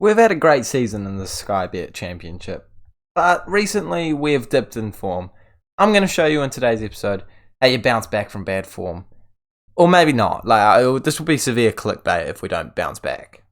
We've had a great season in the Sky Bet Championship, but recently we've dipped in form. I'm going to show you in today's episode how you bounce back from bad form. Or maybe not. This will be severe clickbait if we don't bounce back.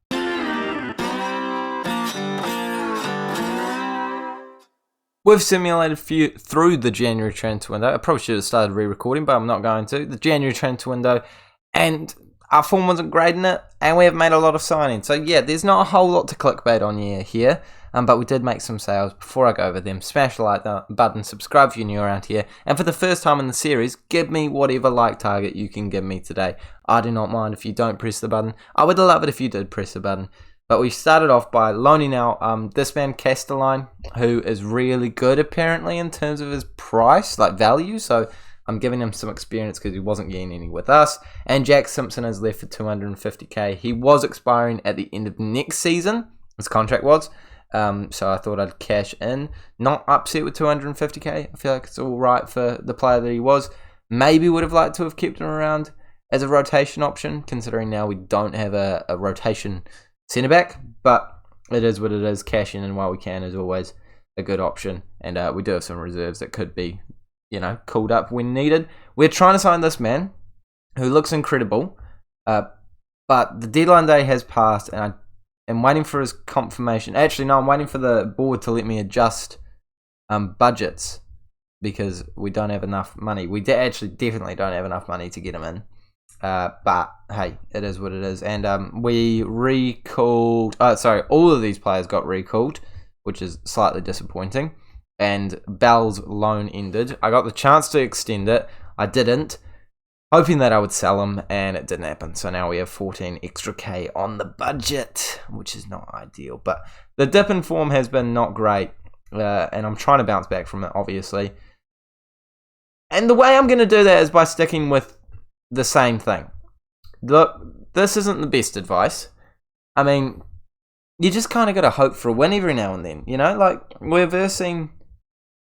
We've simulated through the January transfer window. I probably should have started re-recording, but I'm not going to. The January transfer window, and our form wasn't great in it, and we have made a lot of signings. So yeah, there's not a whole lot to clickbait on here, but we did make some sales. Before I go over them, smash the like button, subscribe if you're new around here, and for the first time in the series, give me whatever like target you can give me today. I do not mind if you don't press the button. I would love it if you did press the button. But we started off by loaning out this man Castelline, who is really good apparently in terms of his price, value. So I'm giving him some experience because he wasn't getting any with us. And Jack Simpson is left for 250k. He was expiring at the end of next season, his contract was. So I thought I'd cash in. Not upset with 250k. I feel like it's all right for the player that he was. Maybe would have liked to have kept him around as a rotation option, considering now we don't have a rotation centre back. But it is what it is. Cashing in while we can is always a good option. And we do have some reserves that could be, called up when needed. We're trying to sign this man who looks incredible, but the deadline day has passed, and I'm waiting for his confirmation. Actually, no, I'm waiting for the board to let me adjust budgets because we don't have enough money. We definitely don't have enough money to get him in. But hey, it is what it is. And we recalled. All of these players got recalled, which is slightly disappointing. And Bell's loan ended. I got the chance to extend it. I didn't, hoping that I would sell him, and it didn't happen. So now we have 14 extra K on the budget, which is not ideal. But the dip in form has been not great, and I'm trying to bounce back from it, obviously. And the way I'm going to do that is by sticking with the same thing. Look, this isn't the best advice. I mean, you just kind of got to hope for a win every now and then. We're versing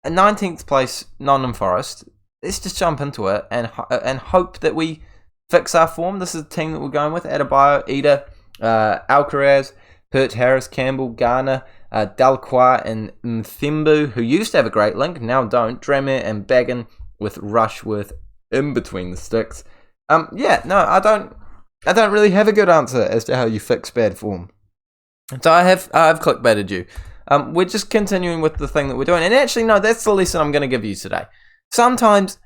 a 19th place Nottingham Forest. Let's just jump into it and hope that we fix our form. This is the team that we're going with: Adebayo, Ida, Alcaraz, Pert, Harris, Campbell, Garner, Delacroix, and Mthembu, who used to have a great link, now don't. Drammer and Baggin with Rushworth in between the sticks. I don't really have a good answer as to how you fix bad form. So I've clickbaited you. We're just continuing with the thing that we're doing. And actually, no, that's the lesson I'm going to give you today. Sometimes,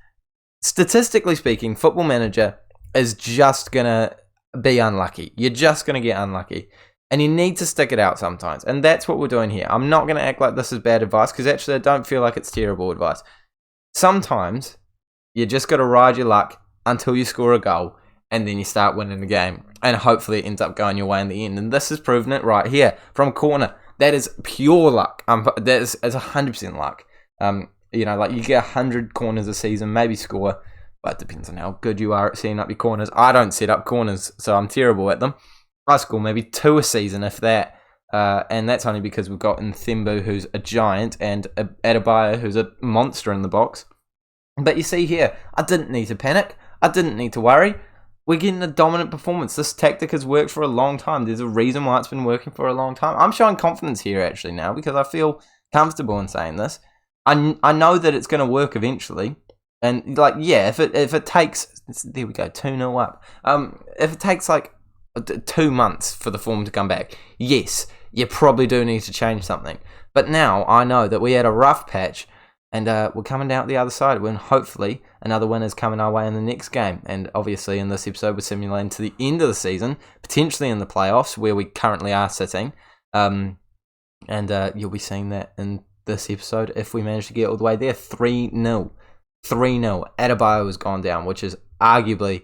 statistically speaking, Football Manager is just going to be unlucky. You're just going to get unlucky. And you need to stick it out sometimes. And that's what we're doing here. I'm not going to act like this is bad advice, because actually I don't feel like it's terrible advice. Sometimes, you just got to ride your luck until you score a goal, and then you start winning the game. And hopefully it ends up going your way in the end. And this has proven it right here. From corner. That is pure luck. That is 100% luck. You get 100 corners a season, maybe score. But it depends on how good you are at setting up your corners. I don't set up corners, so I'm terrible at them. I score maybe 2 a season, if that. And that's only because we've got Mthembu, who's a giant, and Adebayo, who's a monster in the box. But you see here, I didn't need to panic. I didn't need to worry. We're getting a dominant performance. This tactic has worked for a long time. There's a reason why it's been working for a long time. I'm showing confidence here actually now because I feel comfortable in saying this. I know that it's going to work eventually. And if it takes, there we go, 2-0 up. If it takes 2 months for the form to come back, yes, you probably do need to change something. But now I know that we had a rough patch, and we're coming out the other side when hopefully another win is coming our way in the next game. And obviously in this episode we're simulating to the end of the season, potentially in the playoffs where we currently are sitting. And you'll be seeing that in this episode if we manage to get all the way there. 3-0. 3-0. Adebayo has gone down, which is arguably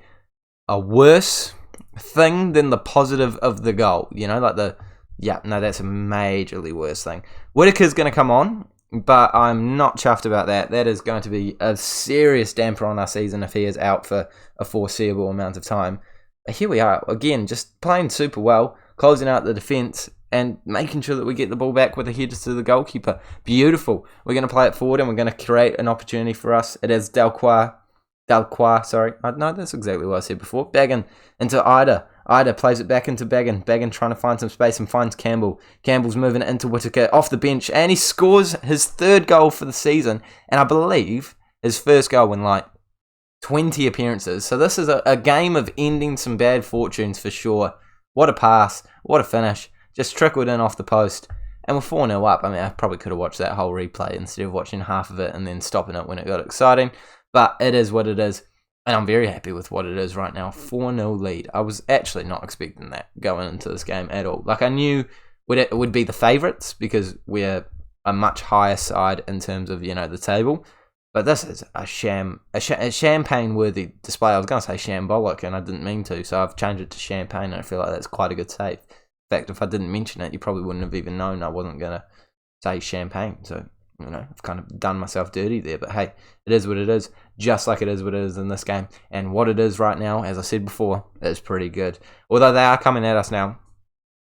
a worse thing than the positive of the goal. That's a majorly worse thing. Whitaker's going to come on, but I'm not chuffed about that. That is going to be a serious damper on our season if he is out for a foreseeable amount of time. But here we are, again, just playing super well, closing out the defence and making sure that we get the ball back with the headers to the goalkeeper. Beautiful. We're going to play it forward and we're going to create an opportunity for us. It is Delacroix, sorry. No, that's exactly what I said before. Bagging into Ida. Ida plays it back into Baggin. Baggin trying to find some space and finds Campbell. Campbell's moving it into Whittaker off the bench, and he scores his 3rd goal for the season, and I believe his first goal in like 20 appearances. So this is a game of ending some bad fortunes for sure. What a pass. What a finish. Just trickled in off the post. And we're 4-0 up. I mean, I probably could have watched that whole replay instead of watching half of it and then stopping it when it got exciting. But it is what it is. And I'm very happy with what it is right now. 4-0 lead. I was actually not expecting that going into this game at all. Like, I knew it would be the favourites because we're a much higher side in terms of, the table. But this is a champagne-worthy display. I was going to say shambolic, and I didn't mean to, so I've changed it to champagne, and I feel like that's quite a good save. In fact, if I didn't mention it, you probably wouldn't have even known I wasn't going to say champagne. So, I've kind of done myself dirty there. But hey, it is what it is, just like it is what it is in this game. And what it is right now, as I said before, is pretty good. Although they are coming at us now.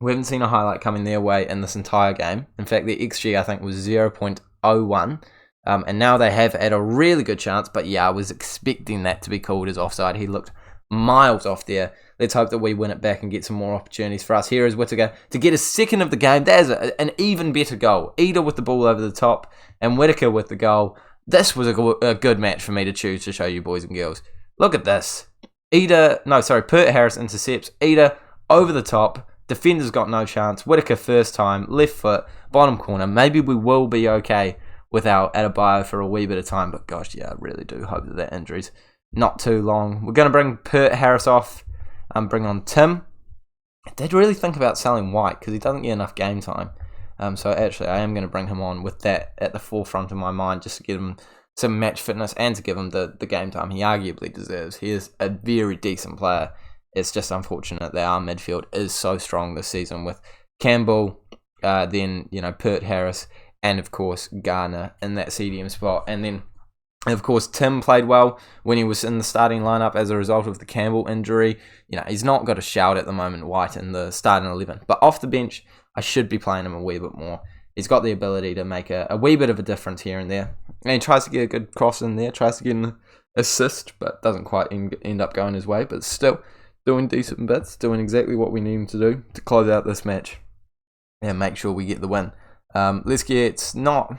We haven't seen a highlight coming their way in this entire game. In fact, the XG, I think, was 0.01. And now they have had a really good chance. But yeah, I was expecting that to be called as offside. He looked miles off there. Let's hope that we win it back and get some more opportunities for us. Here is Whittaker to get a 2nd of the game. There's an even better goal. Ida with the ball over the top and Whittaker with the goal. This was a good match for me to choose to show you boys and girls. Look at this. Pert Harris intercepts. Ida over the top. Defender's got no chance. Whittaker first time. Left foot. Bottom corner. Maybe we will be okay without Adebayo for a wee bit of time. But gosh, yeah, I really do hope that injury's not too long. We're going to bring Pert Harris off. Bring on Tim. I did really think about selling White because he doesn't get enough game time. So actually, I am going to bring him on with that at the forefront of my mind just to give him some match fitness and to give him the game time he arguably deserves. He is a very decent player. It's just unfortunate that our midfield is so strong this season with Campbell, then Pert Harris, and of course Garner in that CDM spot, and then. Of course, Tim played well when he was in the starting lineup as a result of the Campbell injury. He's not got a shout at the moment, White, in the starting 11. But off the bench, I should be playing him a wee bit more. He's got the ability to make a wee bit of a difference here and there. And he tries to get a good cross in there, tries to get an assist, but doesn't quite end up going his way. But still, doing decent bits, doing exactly what we need him to do to close out this match and make sure we get the win. Let's get not...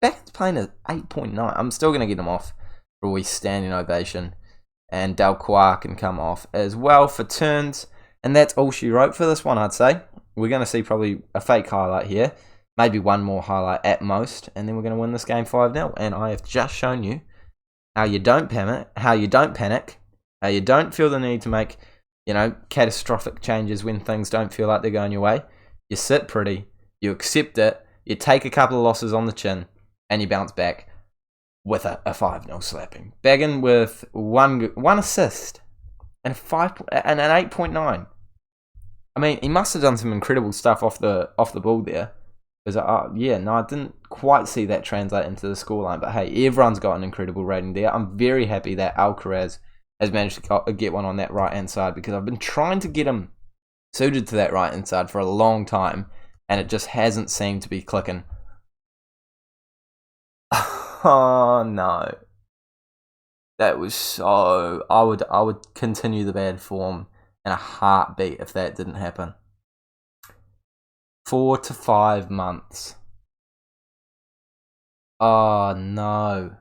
Becken's playing at 8.9. I'm still going to get him off for a wee standing ovation. And Delcourt can come off as well for turns. And that's all she wrote for this one, I'd say. We're going to see probably a fake highlight here. Maybe one more highlight at most. And then we're going to win this game 5-0. And I have just shown you how you don't panic, how you don't feel the need to make, catastrophic changes when things don't feel like they're going your way. You sit pretty. You accept it. You take a couple of losses on the chin. And you bounce back with a 5-0 slapping. Baggin with one assist and an 8.9. I mean, he must have done some incredible stuff off the ball there. Because I didn't quite see that translate into the scoreline. But hey, everyone's got an incredible rating there. I'm very happy that Alcaraz has managed to get one on that right hand side because I've been trying to get him suited to that right hand side for a long time, and it just hasn't seemed to be clicking. Oh no, that was so. I would continue the bad form in a heartbeat if that didn't happen. 4 to 5 months. Oh no,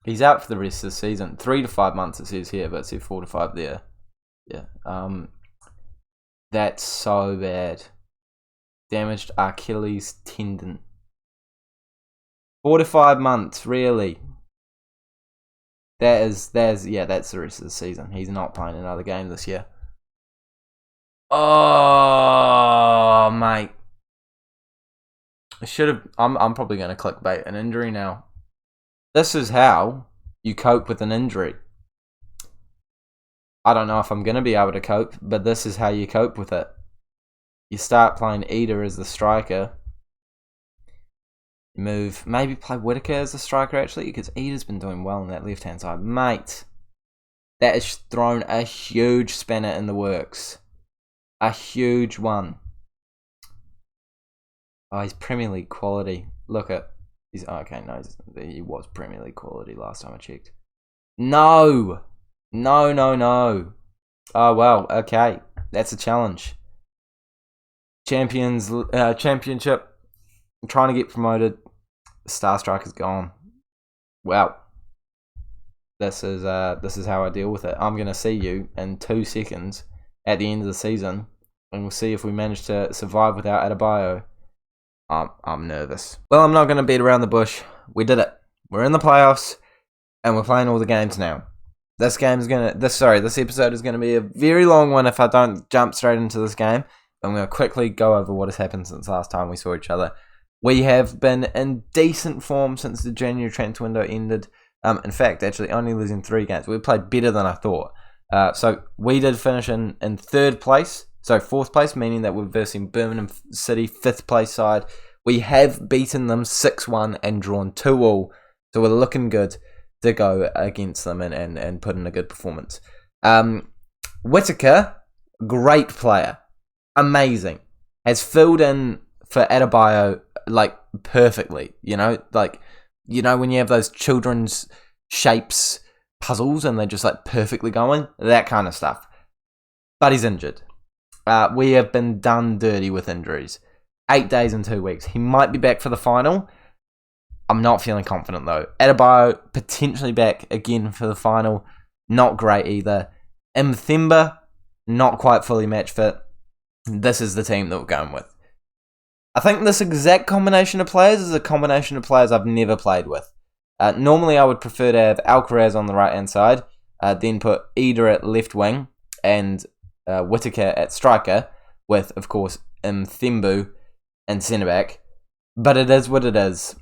he's out for the rest of the season. 3 to 5 months it says here, but it says 4 to 5 there. Yeah. That's so bad. Damaged Achilles tendon. 4 to 5 months, really. That's the rest of the season. He's not playing another game this year. Oh, mate. I should have. I'm probably going to clickbait an injury now. This is how you cope with an injury. I don't know if I'm going to be able to cope, but this is how you cope with it. You start playing Ida as the striker. Move, maybe play Whittaker as a striker actually, because Ida's been doing well on that left hand side. Mate, that has thrown a huge spanner in the works. A huge one. Oh, he's Premier League quality. Look at, he was Premier League quality last time I checked. No. Oh, well, okay. That's a challenge. Championship. I'm trying to get promoted. Star Striker's gone. Well, this is how I deal with it. I'm gonna see you in 2 seconds at the end of the season, and we'll see if we manage to survive without Adebayo. I'm nervous. Well, I'm not gonna beat around the bush. We did it. We're in the playoffs, and we're playing all the games now. This episode is gonna be a very long one if I don't jump straight into this game. I'm gonna quickly go over what has happened since last time we saw each other. We have been in decent form since the January transfer window ended. In fact, actually only losing 3 games. We played better than I thought. So we did finish in 3rd place. So 4th place, meaning that we're versing Birmingham City, 5th place side. We have beaten them 6-1 and drawn 2-2. So we're looking good to go against them and put in a good performance. Whittaker, great player. Amazing. Has filled in for Adebayo like perfectly, when you have those children's shapes puzzles and they're just like perfectly going, that kind of stuff. But he's injured. We have been done dirty with injuries. 8 days and 2 weeks. He might be back for the final. I'm not feeling confident though. Adebayo potentially back again for the final. Not great either. Mthemba, not quite fully match fit. This is the team that we're going with. I think this exact combination of players is a combination of players I've never played with. Normally I would prefer to have Alcaraz on the right hand side, then put Eder at left wing and Whittaker at striker, with of course Mthembu and centre back. But it is what it is,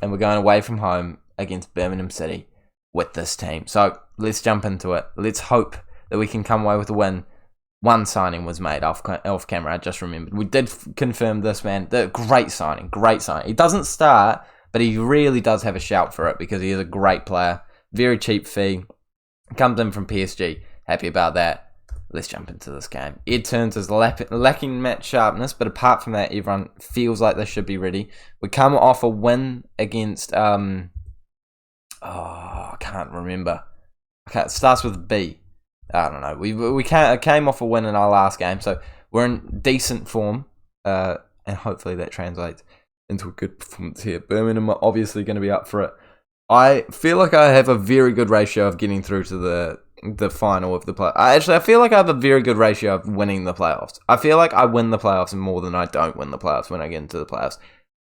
and we're going away from home against Birmingham City with this team. So let's jump into it. Let's hope that we can come away with a win. 1 signing was made off camera, I just remembered. We did confirm this, man. Great signing. He doesn't start, but he really does have a shout for it because he is a great player. Very cheap fee. Comes in from PSG. Happy about that. Let's jump into this game. Ed Turns is lacking match sharpness, but apart from that, everyone feels like they should be ready. We come off a win against... I can't remember. Okay, it starts with B. I don't know. We came off a win in our last game, so we're in decent form, and hopefully that translates into a good performance here. Birmingham are obviously going to be up for it. I feel like I have a very good ratio of getting through to the final of the play. I feel like I have a very good ratio of winning the playoffs. I feel like I win the playoffs more than I don't win the playoffs when I get into the playoffs.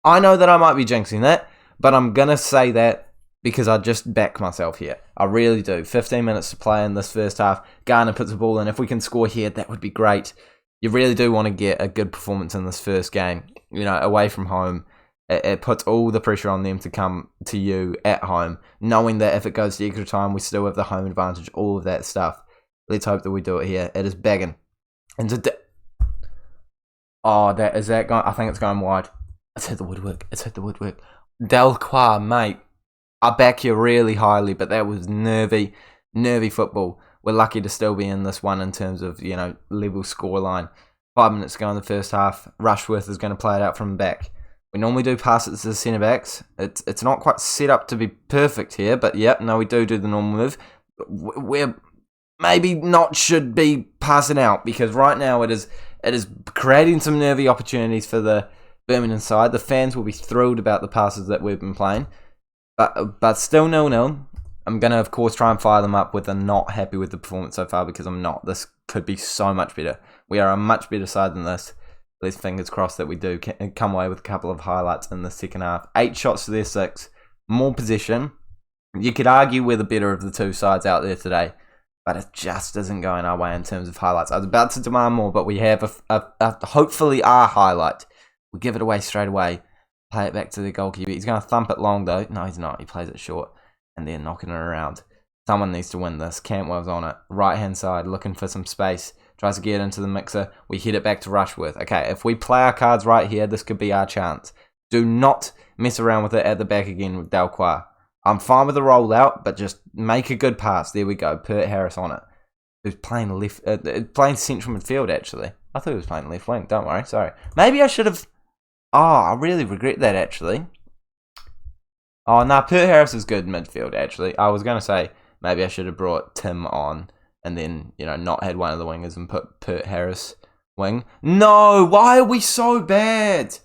I know that I might be jinxing that, but I'm going to say that because I just back myself here. I really do. 15 minutes to play in this first half. Garner puts the ball in. If we can score here, that would be great. You really do want to get a good performance in this first game. Away from home. It puts all the pressure on them to come to you at home, knowing that if it goes to extra time, we still have the home advantage, all of that stuff. Let's hope that we do it here. It is bagging. Is that going? I think it's going wide. It's hit the woodwork. Delcroix, mate. I back you really highly, but that was nervy football. We're lucky to still be in this one in terms of, level scoreline. 5 minutes to go in the first half. Rushworth is going to play it out from the back. We normally do pass it to the centre backs. It's not quite set up to be perfect here, but we do the normal move. We're maybe not should be passing out because right now it is creating some nervy opportunities for the Birmingham side. The fans will be thrilled about the passes that we've been playing. But still 0-0. I'm going to, of course, try and fire them up with a not happy with the performance so far because I'm not. This could be so much better. We are a much better side than this. Let's fingers crossed that we do come away with a couple of highlights in the second half. 8 shots to their 6. More possession. You could argue we're the better of the 2 sides out there today, but it just isn't going our way in terms of highlights. I was about to demand more, but we have hopefully our highlight. We give it away straight away. Play it back to the goalkeeper. He's going to thump it long, though. No, he's not. He plays it short. And then knocking it around. Someone needs to win this. Cantwell's on it. Right-hand side, looking for some space. Tries to get into the mixer. We hit it back to Rushworth. Okay, if we play our cards right here, this could be our chance. Do not mess around with it at the back again with Delcroix. I'm fine with the rollout, but just make a good pass. There we go. Pert Harris on it. Who's playing playing central midfield, actually. I thought he was playing left wing. Don't worry. Sorry. Maybe I should have... I really regret that, actually. Pert Harris is good in midfield, actually. I was going to say maybe I should have brought Tim on and then, not had one of the wingers and put Pert Harris wing. No, why are we so bad?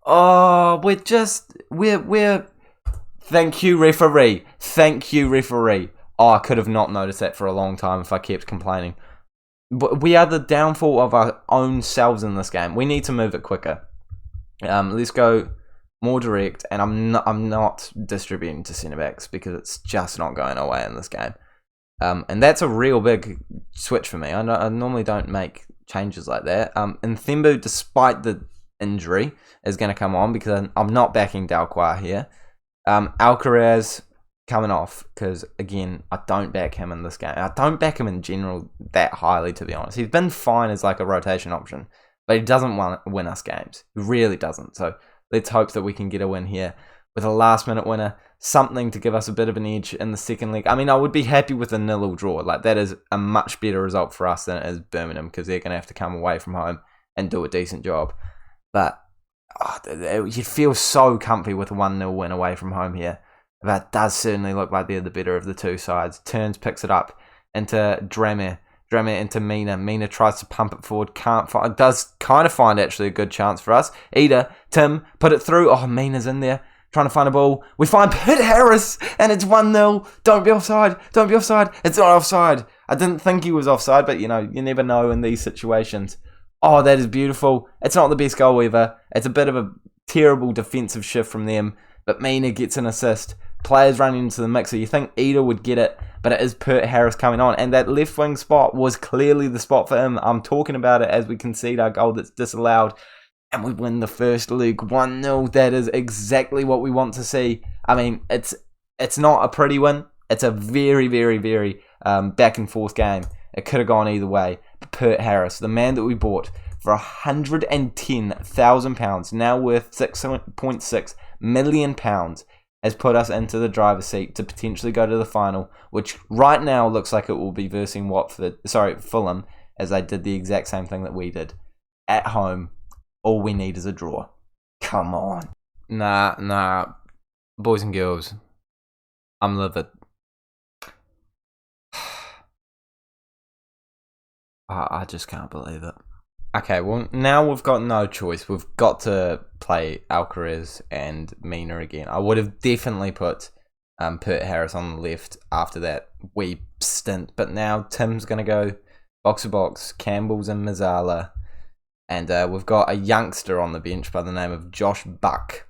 Oh, we're thank you, referee. Thank you, referee. Oh, I could have not noticed that for a long time if I kept complaining. But we are the downfall of our own selves in this game. We need to move it quicker. Let's go more direct, and I'm not distributing to centre backs because it's just not going away in this game. And that's a real big switch for me. I normally don't make changes like that. And Thembu, despite the injury, is going to come on because I'm not backing Dalquah here. Alcaraz coming off because, again, I don't back him in this game. I don't back him in general that highly, to be honest. He's been fine as like a rotation option, but he doesn't win us games. He really doesn't. So let's hope that we can get a win here with a last-minute winner, something to give us a bit of an edge in the second leg. I mean, I would be happy with a 0-0 draw. Like, that is a much better result for us than it is Birmingham because they're going to have to come away from home and do a decent job. But you'd feel so comfy with a 1-0 win away from home here. But it does certainly look like they're the better of the two sides. Turns, picks it up into Drame into Mina. Mina tries to pump it forward. Does kind of find actually a good chance for us. Tim, put it through. Oh, Mina's in there. Trying to find a ball. We find Pert Harris, and it's 1-0. Don't be offside. Don't be offside. It's not offside. I didn't think he was offside, but, you never know in these situations. Oh, that is beautiful. It's not the best goal ever. It's a bit of a terrible defensive shift from them, but Mina gets an assist. Players running into the mixer. You think Ida would get it, but it is Pert Harris coming on, and that left wing spot was clearly the spot for him. I'm talking about it as we concede our goal that's disallowed. And we win the first leg 1-0. That is exactly what we want to see. I mean, it's not a pretty win. It's a very, very, very back and forth game. It could have gone either way. But Pert Harris, the man that we bought for £110,000, now worth £6.6 million, has put us into the driver's seat to potentially go to the final, which right now looks like it will be versing Fulham, as they did the exact same thing that we did at home. All we need is a draw. Come on. Nah. Boys and girls, I'm livid. I just can't believe it. Okay, well, now we've got no choice. We've got to play Alcaraz and Mina again. I would have definitely put Pert Harris on the left after that wee stint. But now Tim's going to go box-to-box, Campbell's and Mazzala. And we've got a youngster on the bench by the name of Josh Buck.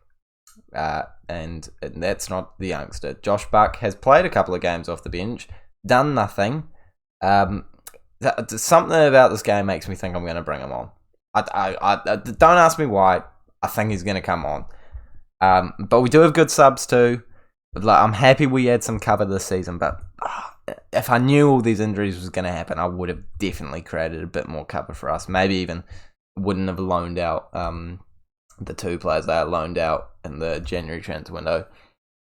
And that's not the youngster. Josh Buck has played a couple of games off the bench, done nothing. Something about this game makes me think I'm going to bring him on. I don't ask me why. I think he's going to come on. But we do have good subs too. I'm happy we had some cover this season, but if I knew all these injuries was going to happen, I would have definitely created a bit more cover for us. Maybe even wouldn't have loaned out the two players that I loaned out in the January transfer window.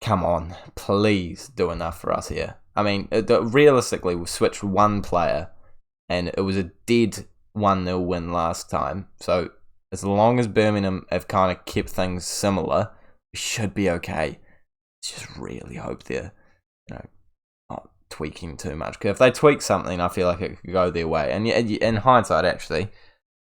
Come on, please do enough for us here. I mean, realistically, we switched one player, and it was a dead 1-0 win last time. So as long as Birmingham have kind of kept things similar, we should be okay. Just really hope they're, not tweaking too much. Because if they tweak something, I feel like it could go their way. And in hindsight, actually,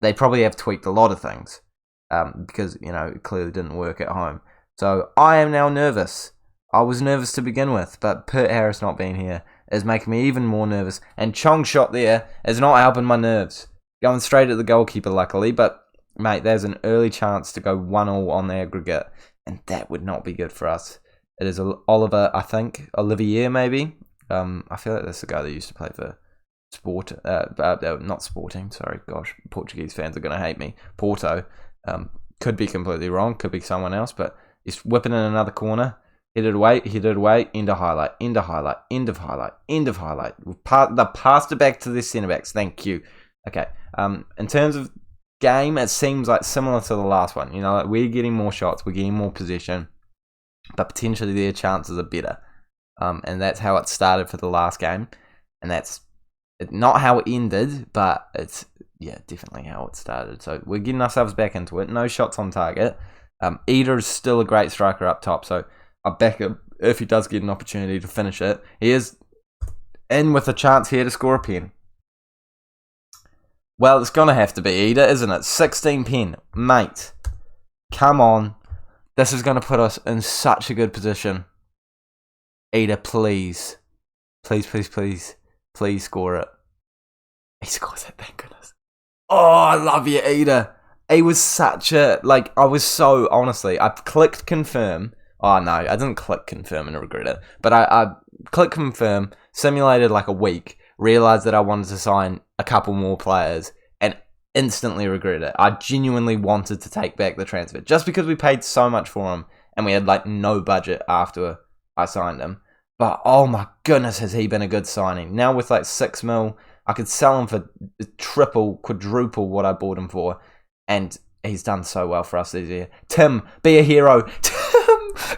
they probably have tweaked a lot of things because, it clearly didn't work at home. So I am now nervous. I was nervous to begin with, but Pert Harris not being here is making me even more nervous. And Chong's shot there is not helping my nerves. Going straight at the goalkeeper, luckily. But, mate, there's an early chance to go 1-1 on the aggregate. And that would not be good for us. It is Olivier maybe. I feel like that's the guy that used to play for not Sporting, sorry, gosh, Portuguese fans are going to hate me. Porto. Could be completely wrong, could be someone else, but he's whipping in another corner. Hit it away, end of highlight. We've passed it back to the centre-backs, thank you. Okay, in terms of game, it seems like similar to the last one. We're getting more shots, we're getting more possession, but potentially their chances are better. And that's how it started for the last game. And that's not how it ended, but it's, definitely how it started. So we're getting ourselves back into it. No shots on target. Ida is still a great striker up top, so I back him if he does get an opportunity to finish it. He is in with a chance here to score a pen. Well, it's going to have to be Ida, isn't it? 16 pen. Mate, come on. This is going to put us in such a good position. Ida, please. Please score it. He scores it, thank goodness. Oh, I love you, Ida. He was such a, I was so, honestly, I clicked confirm. Oh, no, I didn't click confirm and regret it. But I clicked confirm, simulated a week, realised that I wanted to sign a couple more players, and instantly regret it. I genuinely wanted to take back the transfer, just because we paid so much for him, and we had, no budget after I signed him. But, oh my goodness, has he been a good signing. Now with, 6 mil, I could sell him for triple, quadruple what I bought him for, and he's done so well for us this year. Tim, be a hero.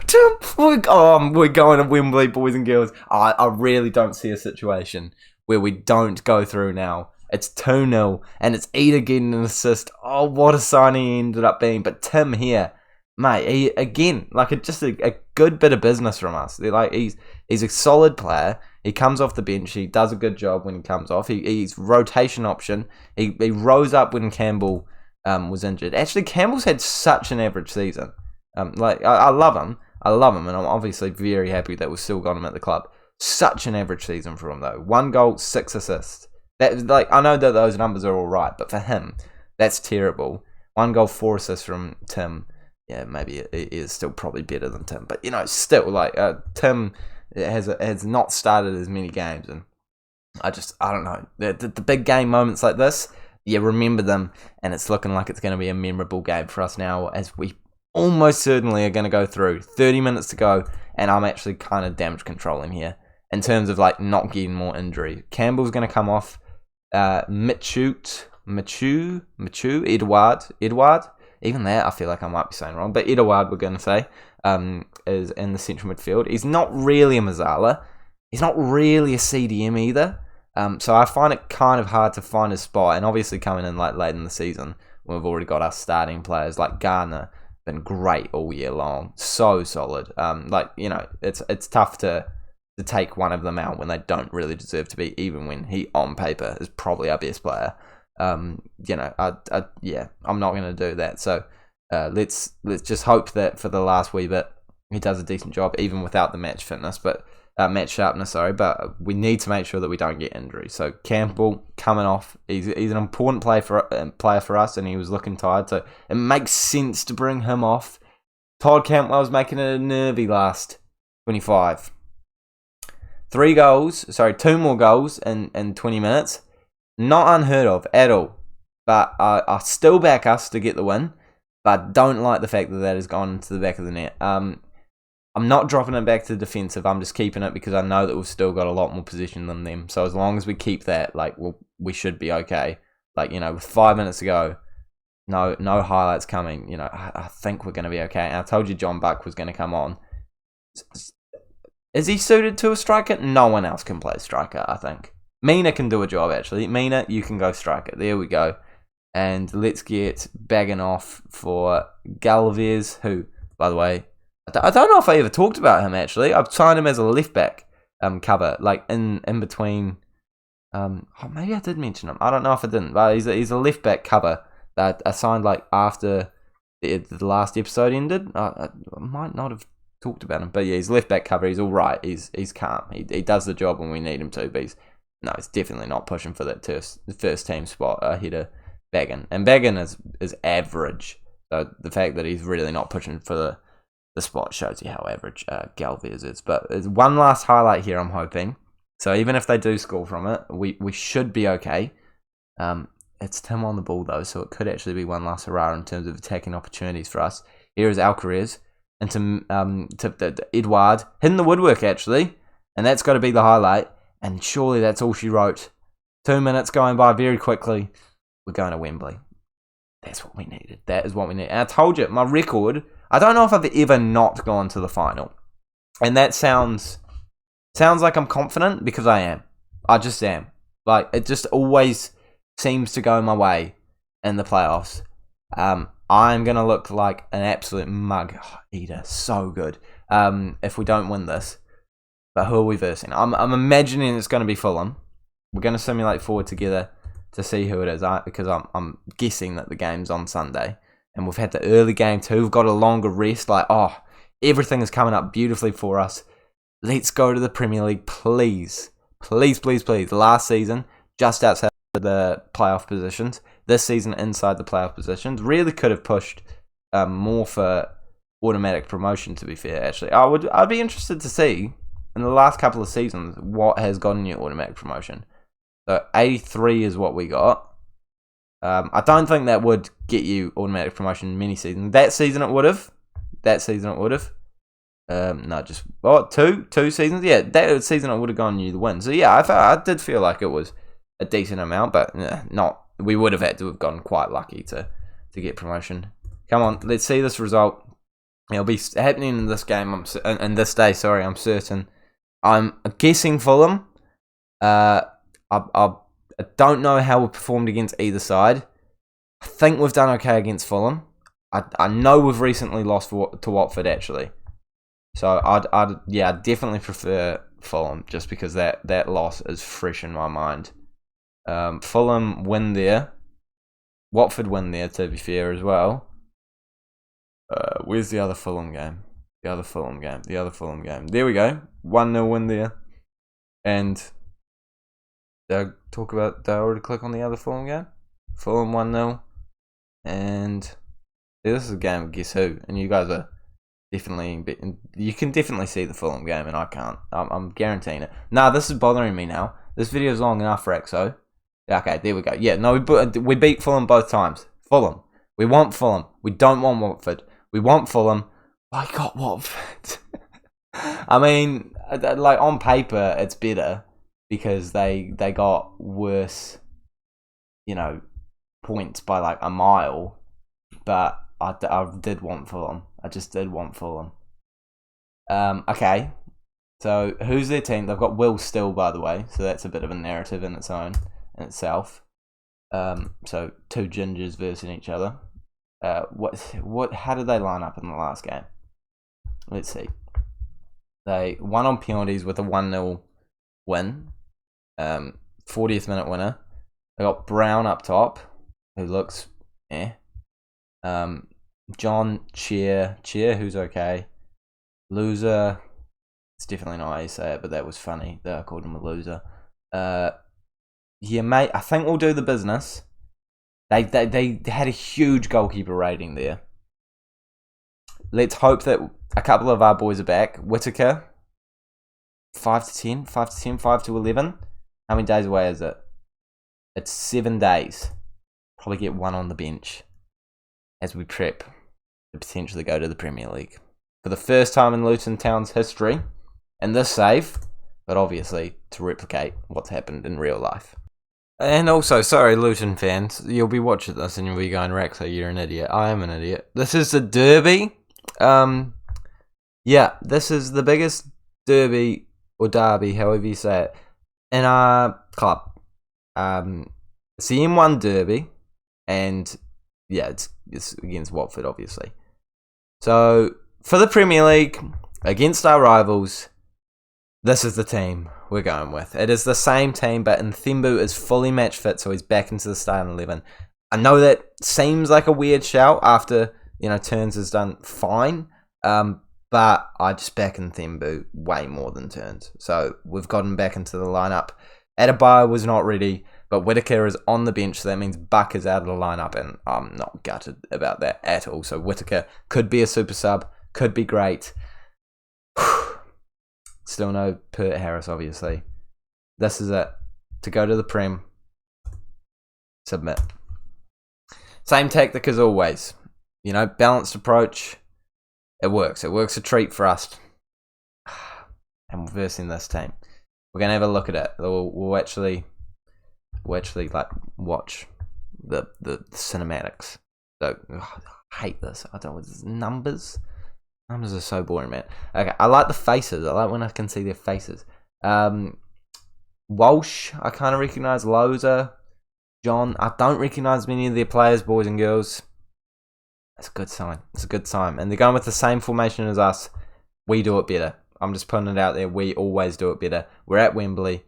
Tim, we're going to Wembley, boys and girls. I really don't see a situation where we don't go through now. It's 2-0, and it's Ida getting an assist. Oh, what a signing he ended up being. But Tim here, mate, he, again, just a good bit of business from us. He's a solid player. He comes off the bench. He does a good job when he comes off. He's rotation option. He rose up when Campbell was injured. Actually, Campbell's had such an average season. I love him. And I'm obviously very happy that we've still got him at the club. Such an average season for him, though. 1 goal, 6 assists. I know that those numbers are all right, but for him, that's terrible. 1 goal, 4 assists from Tim. Yeah, maybe it is still probably better than Tim, but still, Tim has not started as many games, and I don't know. The big game moments like this, you remember them, and it's looking like it's going to be a memorable game for us now, as we almost certainly are going to go through. 30 minutes to go, and I'm actually kind of damage controlling here in terms of not getting more injury. Campbell's going to come off. Edouard. Even that, I feel like I might be saying wrong, but Edouard, we're going to say, is in the central midfield. He's not really a Mazzala. He's not really a CDM either. So I find it kind of hard to find his spot. And obviously coming in late in the season, when we've already got our starting players like Garner, been great all year long, so solid. It's tough to take one of them out when they don't really deserve to be, even when he on paper is probably our best player. I'm not going to do that. So let's just hope that for the last wee bit he does a decent job, even without the match sharpness. But we need to make sure that we don't get injuries. So Campbell coming off, he's an important player for us, and he was looking tired, so it makes sense to bring him off. Todd Cantwell's making it a nervy last 25. 2 more goals in 20 minutes. Not unheard of at all, but I still back us to get the win, but don't like the fact that has gone into the back of the net. I'm not dropping it back to the defensive. I'm just keeping it because I know that we've still got a lot more possession than them. So as long as we keep that, we should be okay. With 5 minutes to go, no highlights coming. I think we're going to be okay. And I told you John Buck was going to come on. Is he suited to a striker? No one else can play striker, I think. Mina can do a job, actually. Mina, you can go striker. There we go. And let's get bagging off for Galvez, who, by the way, I don't know if I ever talked about him, actually. I've signed him as a left-back cover, in between. Maybe I did mention him. I don't know if I didn't, but he's a left-back cover that I signed, after the last episode ended. I might not have talked about him, but yeah, he's left-back cover. He's all right. He's calm. He does the job when we need him to, but he's definitely not pushing for that first team spot ahead of Baggin. And Baggin is average. So the fact that he's really not pushing for the spot shows you how average Galvez is. But there's one last highlight here, I'm hoping. So even if they do score from it, we should be okay. It's Tim on the ball, though, so it could actually be one last hurrah in terms of attacking opportunities for us. Here is Alcaraz into Edouard. Hitting the woodwork, actually. And that's got to be the highlight. And surely that's all she wrote. 2 minutes going by very quickly. We're going to Wembley. That's what we needed. That is what we need. And I told you, my record, I don't know if I've ever not gone to the final. And that sounds like I'm confident, because I am. I just am. It just always seems to go my way in the playoffs. I'm going to look like an absolute mug. Eater, so good. If we don't win this. But who are we versing? I'm imagining it's going to be Fulham. We're going to simulate forward together to see who it is, because I'm guessing that the game's on Sunday. And we've had the early game too. We've got a longer rest. Everything is coming up beautifully for us. Let's go to the Premier League, please. Please, please, please. Last season, just outside the playoff positions. This season, inside the playoff positions. Really could have pushed more for automatic promotion, to be fair, actually. I'd be interested to see, in the last couple of seasons, what has gotten you automatic promotion. So, 83 is what we got. I don't think that would get you automatic promotion many seasons. That season it would have. No, just two seasons. Yeah, that season it would have gone you the win. So yeah, I did feel like it was a decent amount, but not. We would have had to have gotten quite lucky to get promotion. Come on, let's see this result. It'll be happening in this game. In this day. Sorry, I'm certain. I'm guessing Fulham. I don't know how we performed against either side. I think we've done okay against Fulham. I know we've recently lost to Watford, actually. So I'd definitely prefer Fulham, just because that loss is fresh in my mind. Fulham win there. Watford win there, to be fair, as well. Where's the other Fulham game? The other Fulham game. There we go. 1-0 win there. And did I already click on the other Fulham game? Fulham 1-0. And this is a game of Guess Who. And you guys are definitely... You can definitely see the Fulham game, and I can't. I'm guaranteeing it. Nah, this is bothering me now. This video is long enough for XO. Okay, there we go. Yeah, no, we beat Fulham both times. Fulham. We want Fulham. We don't want Watford. We want Fulham. I got Watford. I mean, like, on paper, it's better because they got worse, points by like a mile. But I did want Fulham. I just did want Fulham. Okay. So, who's their team? They've got Will Still, by the way. So, that's a bit of a narrative in itself. So, two gingers versing each other. How did they line up in the last game? Let's see. They won on penalties with a 1-0 win. 40th minute winner. They got Brown up top, who looks John Cheer, who's okay. Loser. It's definitely not how you say it, but that was funny that I called him a loser. Yeah, mate, I think we'll do the business. They had a huge goalkeeper rating there. Let's hope that a couple of our boys are back. Whittaker, 5 to 10, 5 to 11. How many days away is it? It's 7 days. Probably get one on the bench as we prep to potentially go to the Premier League. For the first time in Luton Town's history, and this save, but obviously to replicate what's happened in real life. And also, sorry Luton fans, you'll be watching this and you'll be going, Raxo, you're an idiot. I am an idiot. This is the derby. Yeah, this is the biggest derby, or derby, however you say it, in our club. It's the M1 derby, and yeah, it's against Watford, obviously. So, for the Premier League, against our rivals, this is the team we're going with. It is the same team, but Nthembu is fully match fit, so he's back into the starting 11. I know that seems like a weird shout after, Turns has done fine, but I just back Nthembu way more than Turns. So we've got him back into the lineup. Adebayo was not ready, but Whittaker is on the bench, so that means Buck is out of the lineup, and I'm not gutted about that at all. So Whittaker could be a super sub, could be great. Still no Pert Harris, obviously. This is it. To go to the Prem. Submit. Same tactic as always. Balanced approach. It works. It works a treat for us. And we're versing this team. We're going to have a look at it. We'll actually like watch the cinematics. So, I hate this. I don't know. Numbers? Numbers are so boring, man. Okay, I like the faces. I like when I can see their faces. Walsh, I kind of recognise. Loza, John, I don't recognise many of their players, boys and girls. That's a good sign. It's a good sign. And they're going with the same formation as us. We do it better. I'm just putting it out there. We always do it better. We're at Wembley.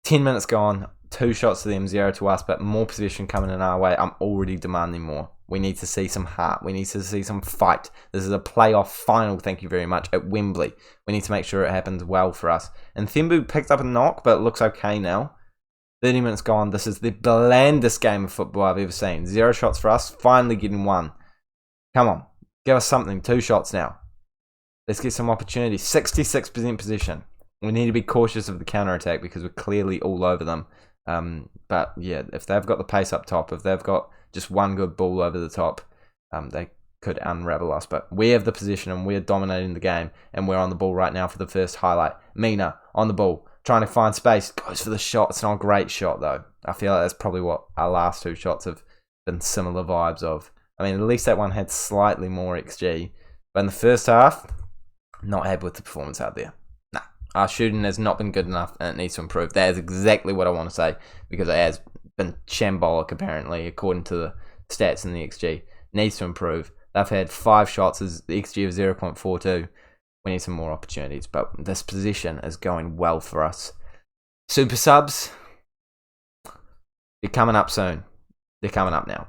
10 minutes gone. 2 shots to them, 0 to us, but more possession coming in our way. I'm already demanding more. We need to see some heart. We need to see some fight. This is a playoff final, thank you very much, at Wembley. We need to make sure it happens well for us. And Thembu picked up a knock, but it looks okay now. 30 minutes gone. This is the blandest game of football I've ever seen. 0 shots for us, finally getting 1. Come on, give us something. 2 shots now. Let's get some opportunities. 66% possession. We need to be cautious of the counter-attack because we're clearly all over them. But yeah, if they've got the pace up top, if they've got just one good ball over the top, they could unravel us. But we have the position and we're dominating the game, and we're on the ball right now for the first highlight. Mina on the ball, trying to find space, goes for the shot. It's not a great shot though. I feel like that's probably what our last 2 shots have been similar vibes of. I mean, at least that one had slightly more XG. But in the first half, not happy with the performance out there. Our shooting has not been good enough and it needs to improve. That is exactly what I want to say, because it has been shambolic apparently, according to the stats in the XG. Needs to improve. They've had 5 shots, as the XG of 0.42. We need some more opportunities, but this position is going well for us. Super subs, they're coming up soon. They're coming up now.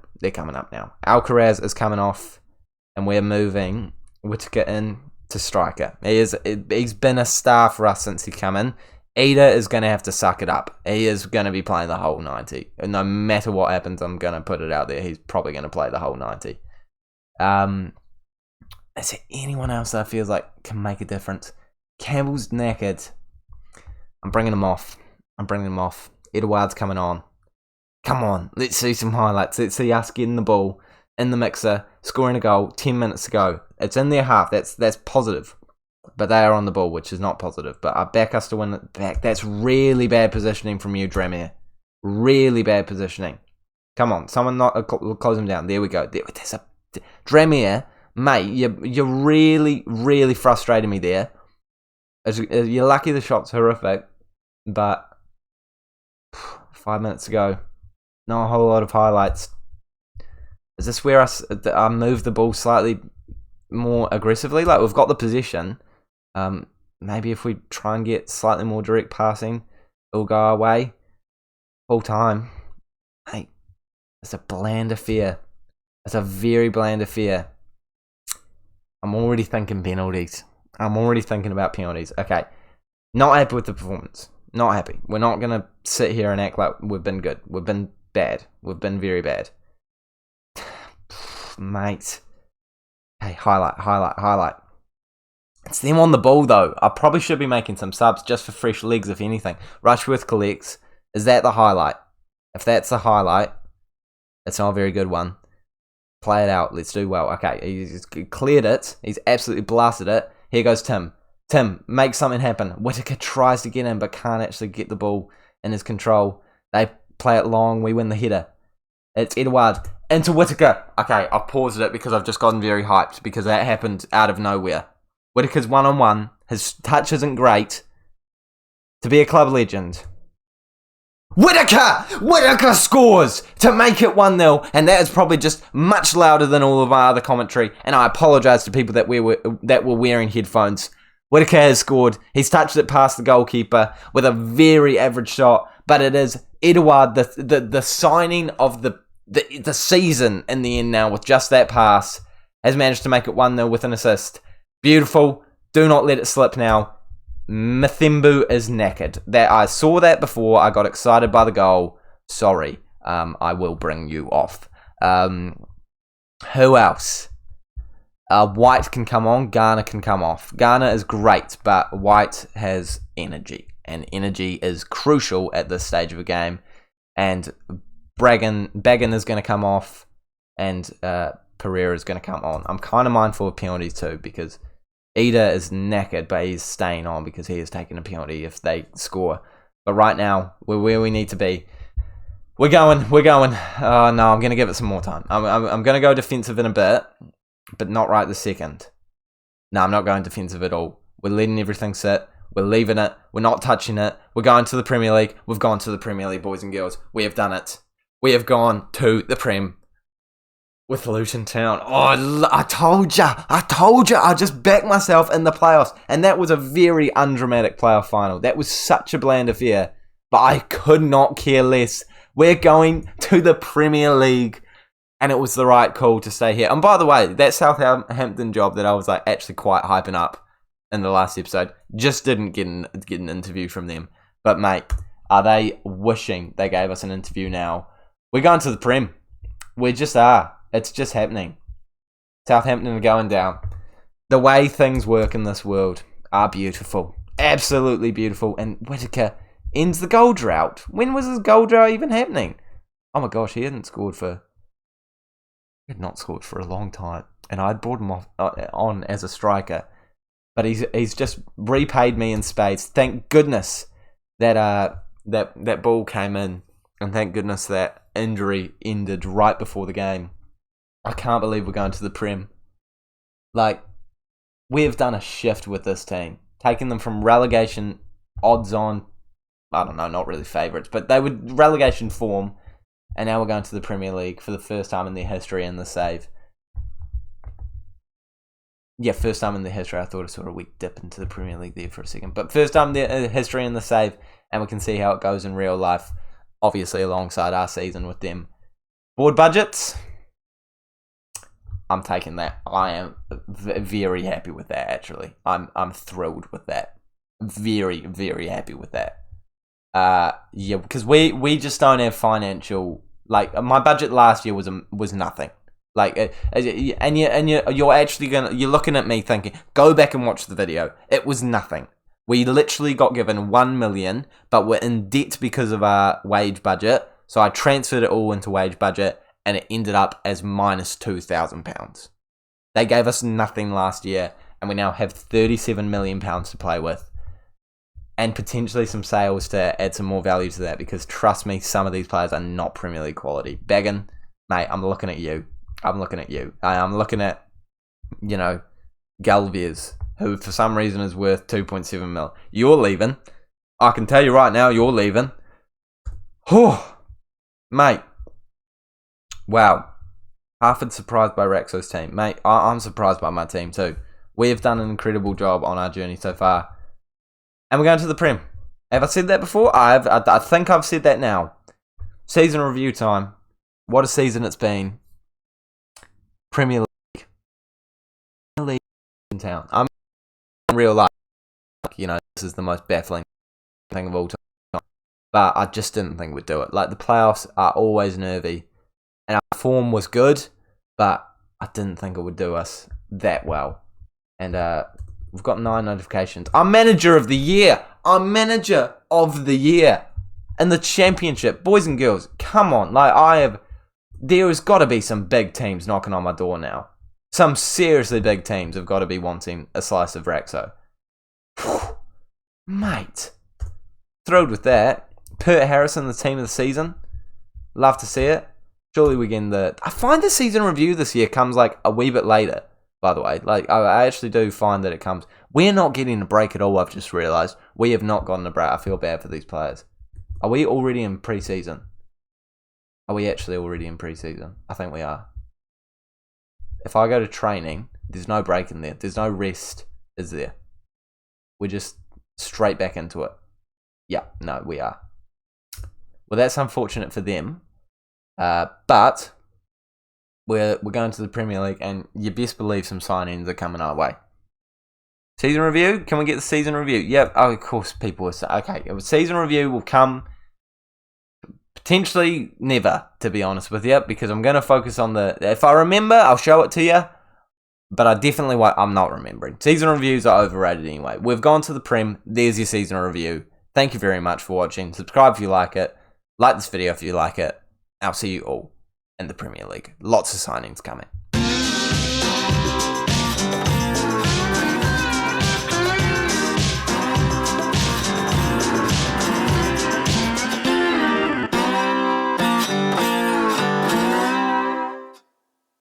Alcaraz is coming off, and we're moving Whittaker in to striker. He's been a star for us since he come in. Ida is going to have to suck it up. He is going to be playing the whole 90. And no matter what happens, I'm going to put it out there. He's probably going to play the whole 90. Is there anyone else that feels like can make a difference? Campbell's knackered. I'm bringing him off. Edouard's coming on. Come on, let's see some highlights. Let's see us getting the ball in the mixer, scoring a goal, 10 minutes to go. It's in their half. That's positive. But they are on the ball, which is not positive. But I back us to win it back. That's really bad positioning from you, Dramere. Really bad positioning. Come on, someone close him down. There we go. There's a Dramere, mate. You're really, really frustrating me there. You're lucky the shot's horrific, but 5 minutes to go. Not a whole lot of highlights. Is this where I move the ball slightly more aggressively? Like, we've got the position. Maybe if we try and get slightly more direct passing, it'll go our way. Full time. Hey, it's a bland affair. It's a very bland affair. I'm already thinking penalties. I'm already thinking about penalties. Okay. Not happy with the performance. Not happy. We're not going to sit here and act like we've been good. We've been bad. We've been very bad. Mate. Hey, highlight. It's them on the ball, though. I probably should be making some subs just for fresh legs, if anything. Rushworth collects. Is that the highlight? If that's the highlight, it's not a very good one. Play it out. Let's do well. Okay, he's cleared it. He's absolutely blasted it. Here goes Tim. Tim, make something happen. Whittaker tries to get in, but can't actually get the ball in his control. They play it long. We win the header. It's Edouard into Whittaker. Okay, I've paused it because I've just gotten very hyped because that happened out of nowhere. Whittaker's one-on-one. His touch isn't great. To be a club legend. Whittaker scores to make it 1-0, and that is probably just much louder than all of my other commentary, and I apologise to people that were wearing headphones. Whittaker has scored. He's touched it past the goalkeeper with a very average shot, but it is Edouard, the signing of the season in the end now with just that pass, has managed to make it 1-0 with an assist. Beautiful. Do not let it slip now. Mathimbu is knackered. That I saw that before. I got excited by the goal. Sorry. I will bring you off. Who else? White can come on. Garner can come off. Garner is great, but White has energy. And energy is crucial at this stage of a game. And Baggin is going to come off. And Pereira is going to come on. I'm kind of mindful of penalties too, because Ida is knackered, but he's staying on because he is taking a penalty if they score. But right now, we're where we need to be. We're going. Oh, no, I'm going to give it some more time. I'm going to go defensive in a bit, but not right this second. No, I'm not going defensive at all. We're letting everything sit. We're leaving it. We're not touching it. We're going to the Premier League. We've gone to the Premier League, boys and girls. We have done it. We have gone to the Prem. with Luton Town. Oh, I told ya. I just backed myself in the playoffs. And that was a very undramatic playoff final. That was such a bland affair. But I could not care less. We're going to the Premier League. And it was the right call to stay here. And by the way, that Southampton job that I was like actually quite hyping up in the last episode, just didn't get an interview from them. But mate, are they wishing they gave us an interview now? We're going to the Prem. We just are. It's just happening. Southampton are going down. The way things work in this world are beautiful. Absolutely beautiful. And Whittaker ends the goal drought. When was this goal drought even happening? Oh my gosh, he had not scored for a long time. And I'd brought him on as a striker. But he's just repaid me in spades. Thank goodness that ball came in. And thank goodness that injury ended right before the game. I can't believe we're going to the Prem. Like, we have done a shift with this team. Taking them from relegation odds on, I don't know, not really favourites, but they were relegation form. And now we're going to the Premier League for the first time in their history in the save. Yeah, first time in their history. I thought I saw a weak dip into the Premier League there for a second. But first time in their history in the save. And we can see how it goes in real life. Obviously alongside our season with them. Board budgets. I'm taking that. I am very happy with that, actually. I'm thrilled with that. Very, very happy with that. Yeah, because we just don't have financial. Like, my budget last year was nothing. Like, and you're actually you're looking at me thinking, go back and watch the video. It was nothing. We literally got given 1 million, but we're in debt because of our wage budget. So I transferred it all into wage budget, and it ended up as minus £2,000. They gave us nothing last year, and we now have £37 million to play with. And potentially some sales to add some more value to that, because trust me, some of these players are not Premier League quality. Baggin, mate, I'm looking at you. I'm looking at, Galvez, who for some reason is worth 2.7 mil. You're leaving. I can tell you right now, you're leaving. Oh, mate. Wow. Harford's surprised by Raxo's team. Mate, I'm surprised by my team too. We have done an incredible job on our journey so far. And we're going to the Prem. Have I said that before? I think I've said that now. Season review time. What a season it's been. Premier League. Premier League in town. I'm in real life. This is the most baffling thing of all time. But I just didn't think we'd do it. Like, the playoffs are always nervy. And our form was good, but I didn't think it would do us that well. And we've got 9 notifications. I'm manager of the year. I'm manager of the year. And the championship, boys and girls, come on. There has got to be some big teams knocking on my door now. Some seriously big teams have got to be wanting a slice of Raxo. Mate. Thrilled with that. Pert Harrison, the team of the season. Love to see it. Surely we get I find the season review this year comes like a wee bit later, by the way. Like, I actually do find that it comes. We're not getting a break at all, I've just realised. We have not gotten a break. I feel bad for these players. Are we already in pre-season? Are we actually already in pre-season? I think we are. If I go to training, there's no break in there. There's no rest, is there? We're just straight back into it. Yeah, no, we are. Well, that's unfortunate for them. But we're going to the Premier League, and you best believe some signings are coming our way. Season review? Can we get the season review? Yep. Oh, of course, people will say, okay, season review will come potentially never, to be honest with you, because I'm going to focus on if I remember, I'll show it to you, but I definitely won't. I'm not remembering. Season reviews are overrated anyway. We've gone to the Prem. There's your season review. Thank you very much for watching. Subscribe if you like it. Like this video if you like it. I'll see you all in the Premier League. Lots of signings coming.